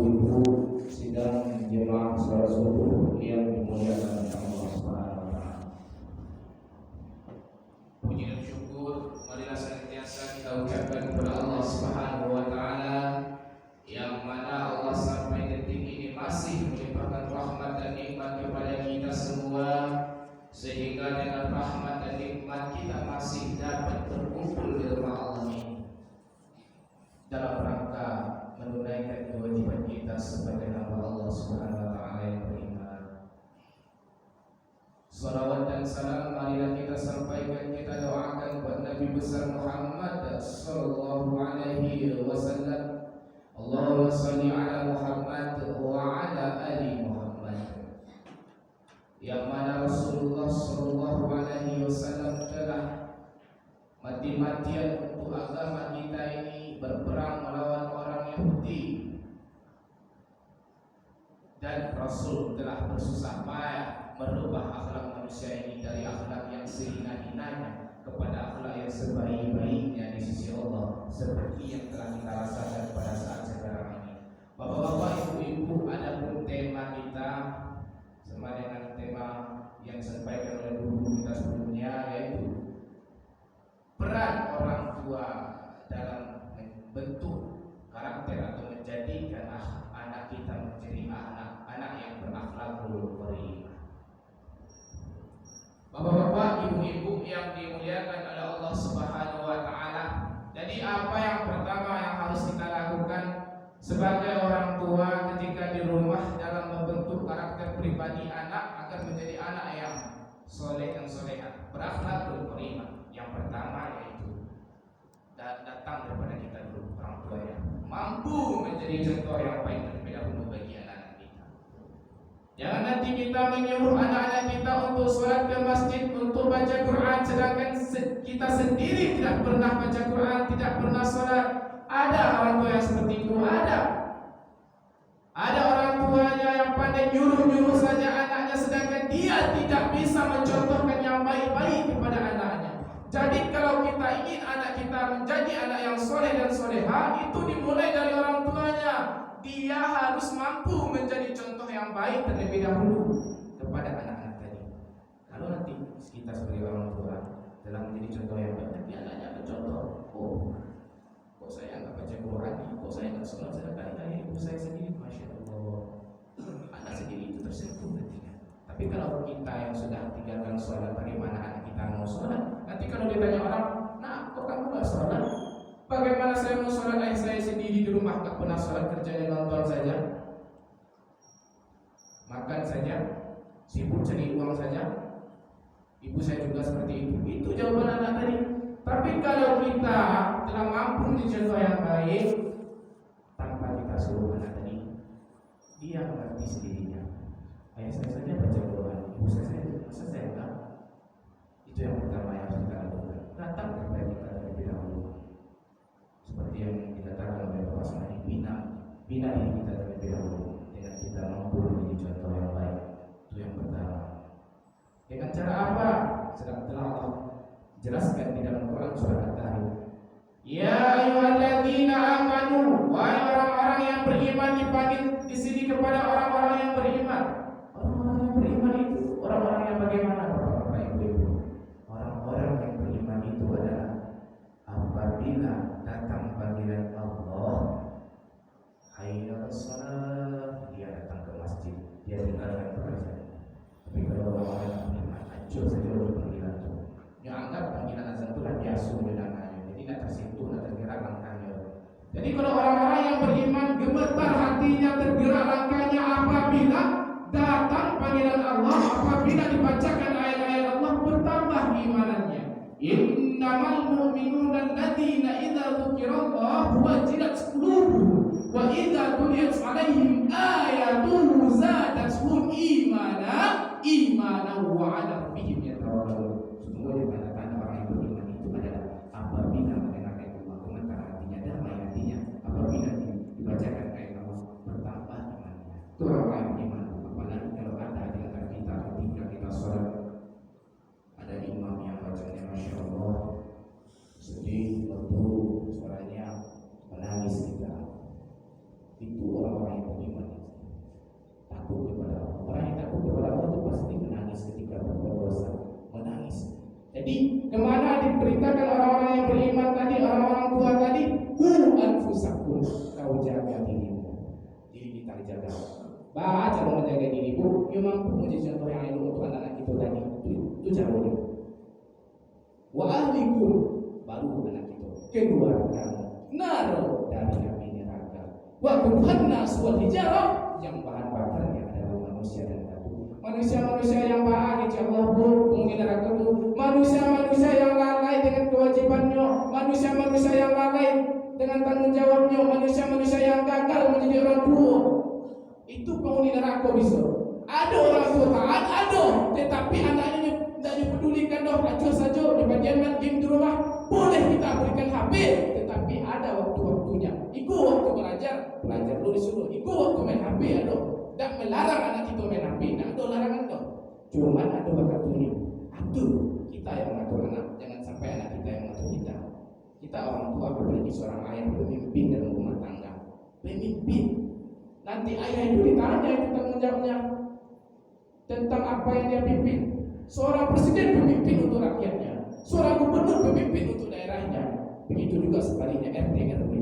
ibu-ibu sidang jemaah salat subuh yang dimuliakan Allah Subhanahu wa taala. Puji dan syukur marilah senantiasa kita ucapkan kepada Allah Subhanahu wa taala yang mana Allah sampai detik ini masih melimpahkan rahmat dan nikmat kepada kita semua, sehingga dengan rahmat dan nikmat kita masih dapat berkumpul di rumah Allah ini dalam rangka menunaikan kewajiban kita sebagai hamba Allah Subhanahu wa taala yang beriman. Salawat dan salam marilah kita sampaikan, kita doakan buat Nabi besar Muhammad sallallahu alaihi wasallam. Allahumma shalli ala Muhammad wa ala ali Muhammad. Yang mana Rasulullah sallallahu alaihi wasallam telah mati-matian untuk agama kita ini, berperang melawan orang Yahudi, dan Rasul telah bersusah payah merubah akhlak manusia ini dari akhlak yang sehina-hinanya kepada akhlak yang sebaik-baiknya di sisi Allah, seperti yang telah kita rasakan pada saat sekarang ini. Bapak-bapak, ibu-ibu, adapun tema kita sama dengan tema yang disampaikan oleh guru kita sebelumnya, yaitu peran orang tua dalam membentuk karakter atau menjadikan anak kita menjadi anak yang berakhlakul karimah. Bapak-bapak, ibu-ibu yang dimuliakan oleh Allah Subhanahu wa taala. Jadi apa yang pertama yang harus kita lakukan sebagai orang tua ketika di rumah dalam membentuk karakter pribadi anak agar menjadi anak yang soleh dan solehah, berakhlakul karimah. Yang pertama yaitu datang daripada kita dulu, orang tua yang mampu menjadi contoh yang baik terlebih dahulu bagi anak-anak kita. Jangan nanti kita menyuruh anak-anak kita untuk sholat ke masjid, untuk baca Quran, sedangkan kita sendiri tidak pernah baca Quran, tidak pernah sholat. Ada orang tua yang seperti itu, ada orang tuanya yang pandai nyuruh-nyuruh saja anaknya, sedangkan dia tidak bisa mencontohkan yang baik-baik kepada anaknya. Jadi kalau kita ingin anak kita menjadi anak yang soleh dan soleha, itu dimulai dari orang tuanya. Dia harus mampu menjadi contoh yang baik terlebih dahulu kepada anak-anak tadi. Kalau nanti kita sebagai orang tua dalam menjadi contoh yang baik, nanti anaknya bercontoh, kok saya nggak baca Quran, kok saya nggak sholat, saya ibu saya sendiri, masya Allah. Anak sendiri itu tersentuh nantinya. Tapi kalau kita yang sudah tinggalkan sholat, bagaimana anak kita mau sholat? Nanti kalau ditanya orang, nah kok kamu nggak sholat? Bagaimana saya mau sholat? Saya sendiri di rumah nggak pernah sholat, kerjanya nonton saja, makan saja, sibuk cari uang saja. Ibu saya juga seperti itu. Itu jawaban anak tadi. Tapi kalau kita telah mampu menjadi contoh yang baik, tanpa kita suruh anak tadi, dia mengerti sendirinya. Ayah saya saja baca Quran, ibu saya masa saya enggak? Itu yang pertama yang harus kita lakukan. Datang kepada kita terlebih dahulu. Seperti yang dikatakan oleh Bapak Asmani, bina diri kita terlebih dahulu dengan kita mampu menjadi contoh yang baik. Itu yang pertama. Dengan cara apa? Telah Allah jelaskan di dalam Quran surah At-Tahrim. Ya ayyuhalladzina amanu, wahai orang-orang yang beriman, dipanggil di sini kepada orang-orang yang beriman. Orang-orang yang beriman itu orang-orang yang bagaimana, Bapak Ibu? Orang-orang yang beriman itu adalah apabila datang panggilan Allah, hayya shalah, dia datang ke masjid, dia tinggalkan pekerjaan. Tapi kalau orang-orang yang beriman, hancur saja oleh panggilan itu. Yang anggap panggilan azan itu biasa mendengarnya, jadi tidak tersentuh, tidak tergerak langkahnya. Jadi kalau orang-orang yang beriman, gemetar hatinya, tergerak langkahnya apabila datang panggilan Allah, apabila dibacakan ayat-ayat Allah, bertambah imanannya. Innamal mu'minuna alladzina idza dzukirallahu wajilat qulubuhum wa idza tuliyat 'alaihim ayatuhu zadatuhum imanan wa 'ala rabbihim yatawakkalun. Sesungguhnya dikatakan orang yang beriman itu adalah apabila mendengarkan Allah, gemetar hatinya, damai hatinya. Apabila dibacakan ayat Allah, bertambah imannya. Itu orang yang beriman. Apalagi kalau ada di antara kita ketika kita sholat, ada imam yang bacanya masya Allah sedih, merdu, suaranya menangis kita. Itu orang-orang yang mau menjaga diri Bu, you mampu menjadi contoh yang elok untuk anak-anak kita tadi. Itu caranya. Wa ahlikum, baru anak kita. Kedua kamu, naro dari api neraka. Wa quduhan nas wal hijarah, yang bahan bakarnya adalah manusia dan batu. Manusia-manusia yang bahagia Allah pun penghuni neraka itu. Manusia-manusia yang lalai dengan kewajibannya, manusia-manusia yang lalai dengan tanggung jawabnya, manusia-manusia yang gagal menjadi orang tua. Itu penghuni neraka bisa. Ada orang tua taat, ada, tetapi anaknya tidak dipedulikan dah, acuh saja di bagian main game di rumah. Boleh kita berikan HP, tetapi ada waktu-waktunya. Ikut waktu belajar dulu disuruh. Ikut waktu main HP ada. Tak melarang anak kita main HP, tak ada larangan dah. Cuma ada waktunya. Atur kita yang mengatur anak, jangan sampai anak kita yang mengatur kita. Kita orang tua, apalagi seorang ayah, pemimpin dalam rumah tangga. Pemimpin. Nanti ayah itu ditanya itu tanggung jawabnya tentang apa yang dia pimpin. Seorang presiden pemimpin untuk rakyatnya, seorang gubernur pemimpin untuk daerahnya. Begitu juga sebaliknya RT RW.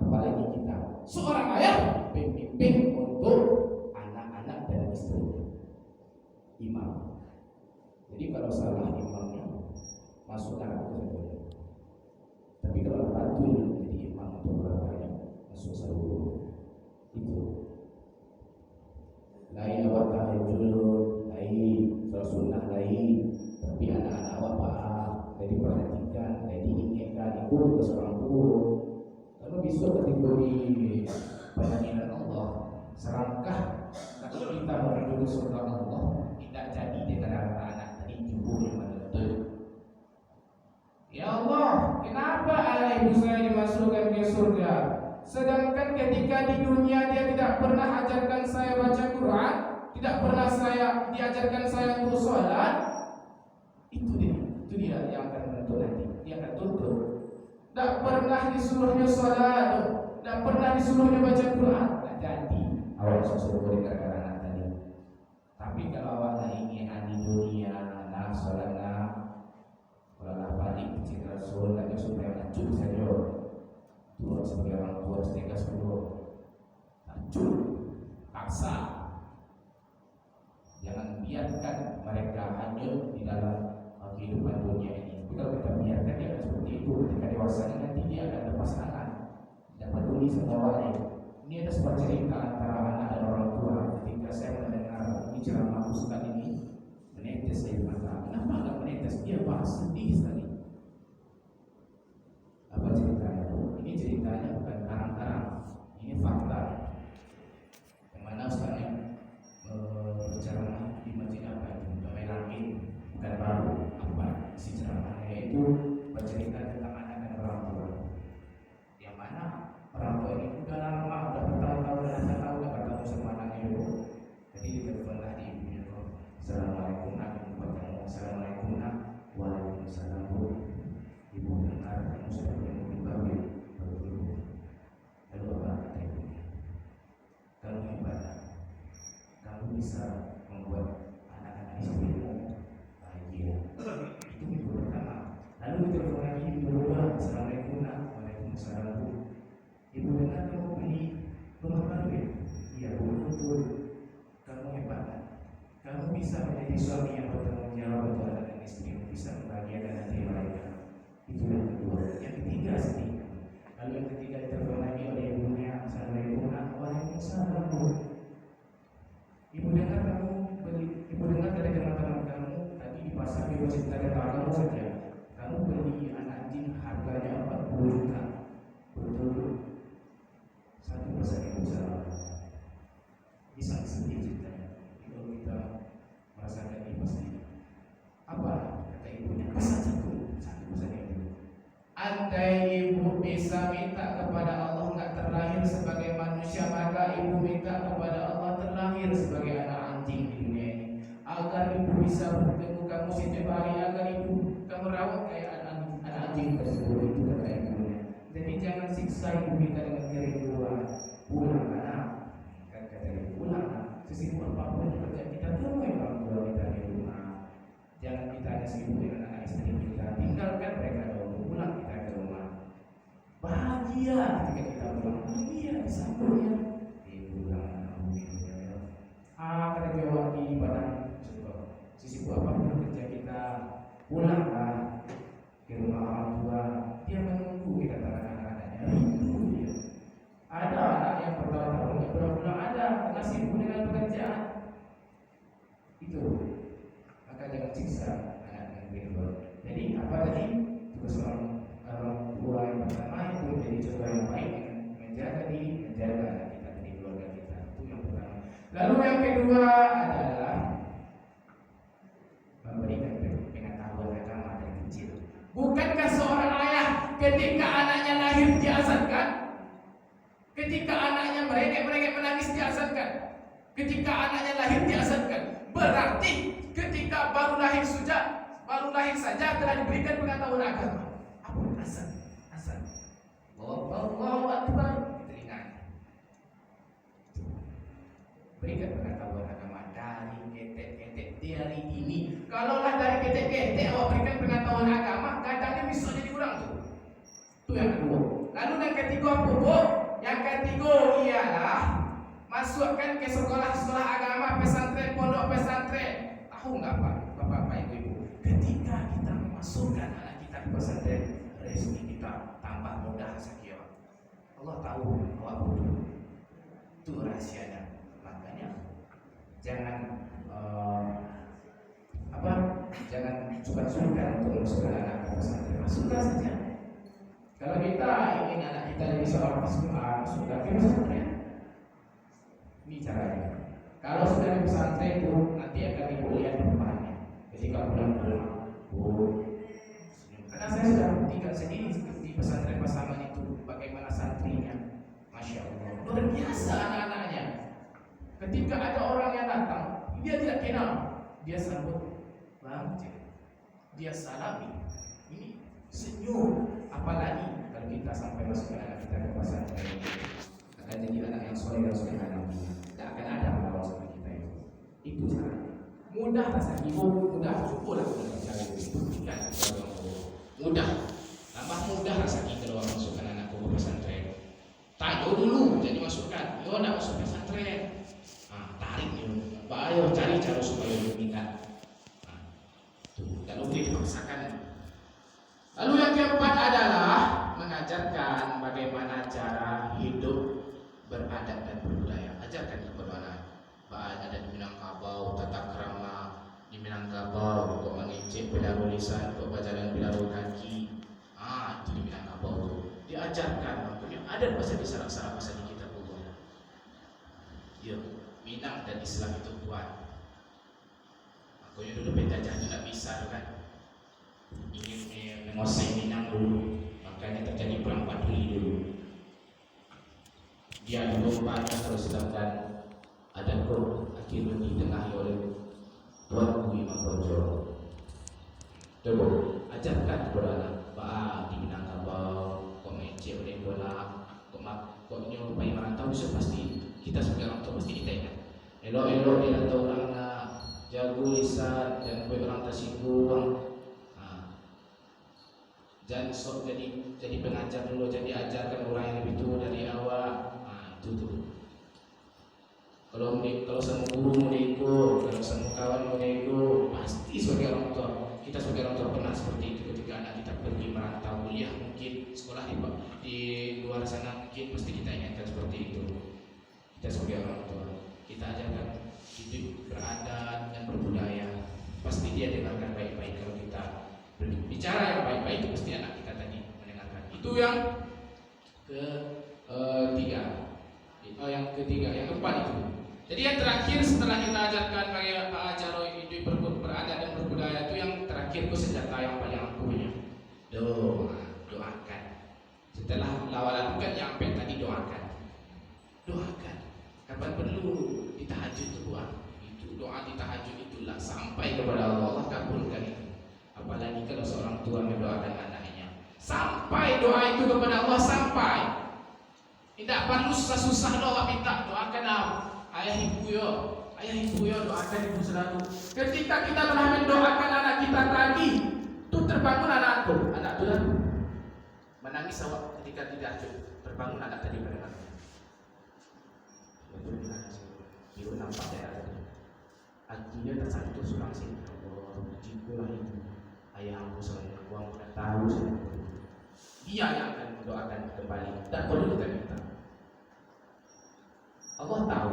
Apalagi kita, seorang ayah pemimpin untuk anak-anak dan istrinya. Imam. Jadi kalau salah imamnya masuk neraka saja. Tapi kalau bantu menjadi imam untuk orang lain masuk surga. Itu lain awak tahajud, lain sunnah lain, tapi anak-anak awak paham, jadi perhatikan, jadi inginkan ikut ke seorang guru. Kalau bisa kategori panggilan Allah, serangkah kalau kita menuju surga Allah, tidak jadi di antara anak tadi ibu yang betul. Ya Allah, kenapa ayah ibu saya dimasukkan ke surga? Sedangkan ketika di dunia dia tidak pernah ajarkan saya baca Quran, tidak pernah saya diajarkan saya untuk sholat. Itu dia yang akan menuntut nanti. Dia akan tuntut. Tidak pernah disuruhnya sholat, tidak pernah disuruhnya baca Quran. Tidak jadi. Awak suruh gara-gara anak tadi. Tapi kalau awak ingin di dunia, nak sholat nak, kalau balik kecil Rasul, tak supaya lanjut saja. Tua sebagai orang tua setingkat sepuluh hancur, paksa. Jangan biarkan mereka hanyut di dalam kehidupan dunia ini. Tapi kalau kita biarkan dia akan seperti itu, ketika dewasanya nanti dia akan lepas tangan, tidak peduli sama orang lain. Ini ada sebuah cerita antara anak dan orang tua. Ketika saya mendengar ini ceramah ustaz ini, menetes air mata. Kenapa agak menetes? Dia bahas sedih sekali. Apa ceritanya? Ini ceritanya bukan karang-karang, ini fakta. Yang mana ustaznya berceramah di masjid apa itu? Damai Langit, bukan baru. Apa isi ceramahnya itu bercerita tentang anak dan orang tua. Yang mana orang tua ini udah lama, udah bertahun-tahun, udah bertahun sama anaknya itu. Jadi ditelepon di ibunya, Assalamualaikum nak, Assalamualaikum nak, Waalaikumsalam bu. Ibu dengar kamu sudah punya mobil baru. Lalu apa kata ibunya? Kamu hebat, kamu bisa membuat anak-anak istrimu bahagia. Itu minggu pertama. Lalu ditelepon lagi minggu kedua, Assalamualaikum nak, Waalaikumsalam bu. Ibu dengar kamu beli rumah baru ya? Iya bu, betul. Kamu hebat, kamu bisa menjadi suami yang bertanggung jawab untuk anak dan istrimu, bisa membahagiakan hati mereka. Itu yang kedua. Yang ketiga sedih. Lalu yang ketiga ditelepon lagi oleh ibunya, Assalamualaikum Waalaikumsalam bu. Ibu dengar dari teman-teman kamu tadi di pasar di cerita tentang kamu saja. Kamu beli anak anjing harganya 40 juta. Betul. Satu pasar ibu salah. Bisa sedih ceritanya. Kalau kita merasakan ini pasti. Apa kata ibunya? Pasar satu saja itu. Andai ibu bisa minta kepada Allah enggak terlahir sebagai manusia, maka ibu minta kepada Allah terlahir sebagai anak anjing di dunia ini, agar ibu bisa bertemu kamu setiap hari, agar ibu kamu rawat kayak anak anjing tersebut. Itu kata ibunya. Jadi jangan siksa ibu kita dengan kerinduan. Pulang anak, kata ibu, pulang anak. Sesibuk apapun kerja kita, temui orang tua kita di rumah. Jangan kita hanya sibuk dengan anak istri kita, tinggalkan mereka dulu. Pulang kita ke rumah, bahagia ketika kita pulang, bahagia disambutnya. Pulang kamu kedua adalah memberikan pengetahuan agama dari kecil. Bukankah seorang ayah ketika anaknya lahir diazankan? Ketika anaknya merengek menangis diazankan? Ketika anaknya lahir diazankan? Berarti ketika baru lahir saja telah diberikan pengetahuan agama. Apa azan? Allahu Akbar di telinganya. Berikan pengetahuan agama dari ketek-ketek dari ini. Kalaulah dari ketek-ketek awak berikan pengetahuan agama, kadangnya bisa jadi kurang tuh. Itu yang kedua. Lalu yang ketiga apa, Bu? Yang ketiga ialah masukkan ke sekolah-sekolah agama, pesantren, pondok pesantren. Tahu nggak Pak, Bapak, Ibu? Ketika kita memasukkan anak kita ke pesantren, rezeki kita tambah mudah saja. Allah tahu awak butuh. Itu rahasianya. Makanya jangan jangan suka-suka untuk masukkan anak ke pesantren. Masukkan saja. Kalau kita ingin anak kita jadi seorang masukkan ke pesantren. Ini caranya. Kalau sudah di pesantren itu nanti akan ibu lihat perubahannya. Ketika pulang senyum. Karena saya sudah buktikan sendiri di pesantren pasangan itu bagaimana santrinya, masya Allah, luar biasa anak-anaknya. Ketika ada orang yang datang, dia tidak kenal, dia sambut, bang, dia salami, ini senyum. Apalagi kalau kita sampai masukkan anak kita ke pesantren, akan jadi anak yang soleh dan soleh anaknya. Tidak akan ada melawan sama kita itu. Itu cara. Mudah rasanya, ibu mudah, cukuplah cara itu. Buktikan mudah. Tambah mudah rasanya kalau masukkan anakku ke pesantren. Tanya dulu, jadi masukkan. Yo nak masuk pesantren. Tarik yo. Ayo cari cara supaya dia minat. Kalau boleh dipaksakan. Lalu yang keempat adalah mengajarkan bagaimana cara hidup beradab dan berbudaya. Ajarkan kepada anak. Ada di Minangkabau, tata krama di Minangkabau, kok mengecek pedaru lisan, kok berjalan pedaru kaki. Itu di Minangkabau tu. Diajarkan, makanya ada bahasa di sarak-sarak bahasa di kita pun. Ya, Minang dan Islam itu kuat. Makanya dulu penjajah itu tak bisa kan. Ingin menguasai Minang dulu, makanya terjadi perang Paduli dulu. Dia dulu pada terus sedangkan ada kok akhirnya ditengahi oleh Tuanku Imam Bonjol. Coba ajarkan kepada anak Pak di Minangkabau, kok mecek oleh bola, kok nyobai merantau bisa pasti kita sebagai orang tua pasti kita ingat. Elok-elok dia tahu orang nak jago lisan dan kue orang tersinggung. Jangan sok jadi pengajar dulu, jadi ajarkan orang yang lebih tua dari awal. Itu tuh. Kalau semua guru menego, kalau semua kawan menego, pasti sebagai orang tua, kita sebagai orang tua pernah seperti itu ketika anak kita pergi merantau kuliah, mungkin sekolah di luar sana, mungkin pasti kita ingatkan seperti itu. Kita sebagai orang tua, kita ajarkan hidup beradab dan berbudaya. Pasti dia dengarkan baik-baik kalau kita bicara yang baik-baik, pasti anak kita tadi mendengarkan. Itu yang yang keempat itu. Jadi yang terakhir setelah kita ajarkan bagaimana cara hidup beradab dan berbudaya, itu yang terakhir itu senjata yang paling ampuhnya. Doakan. Setelah lakukan yang tadi doakan. Kapan perlu di tahajud doa. Itu doa di tahajud itulah sampai kepada Allah kabulkan itu. Apalagi kalau seorang tua mendoakan anaknya, sampai doa itu kepada Allah sampai. Tidak perlu susah-susah doa minta, doakan ayah ibu yo doakan ibu selalu. Ketika kita telah mendoakan anak kita tadi, tuh terbangun anakku, anak tuh menangis awak ketika tidak terbangun anak tadi menangis. Itu menangis, ibu nampak daerah tadi. Hatinya tersentuh surang sini. Allah, jikulah itu ayah aku selalu aku tidak tahu dia yang akan mendoakan kembali. Tak perlu kita minta. Allah tahu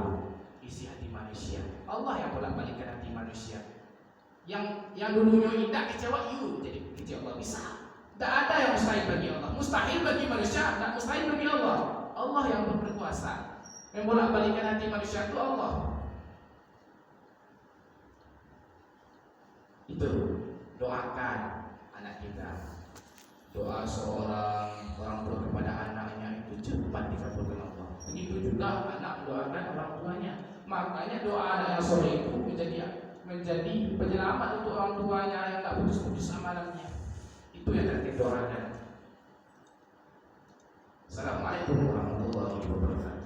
isi hati manusia. Allah yang bolak-balikkan hati manusia. Yang dulunya tidak kecewa, jadi kecewa bisa. Tidak ada yang mustahil bagi Allah. Mustahil bagi manusia, tidak mustahil bagi Allah. Allah yang berkuasa. Yang bolak-balikkan hati manusia itu Allah. Itu doakan anak kita. Doa seorang orang tua kepada anaknya itu cepat dikabulkan Allah. Begitu juga anak doakan orang tuanya. Makanya doa anak yang soleh itu menjadi penyelamat untuk orang tuanya yang tak putus-putus amalannya. Itu yang kita doakan. Assalamualaikum warahmatullahi wabarakatuh.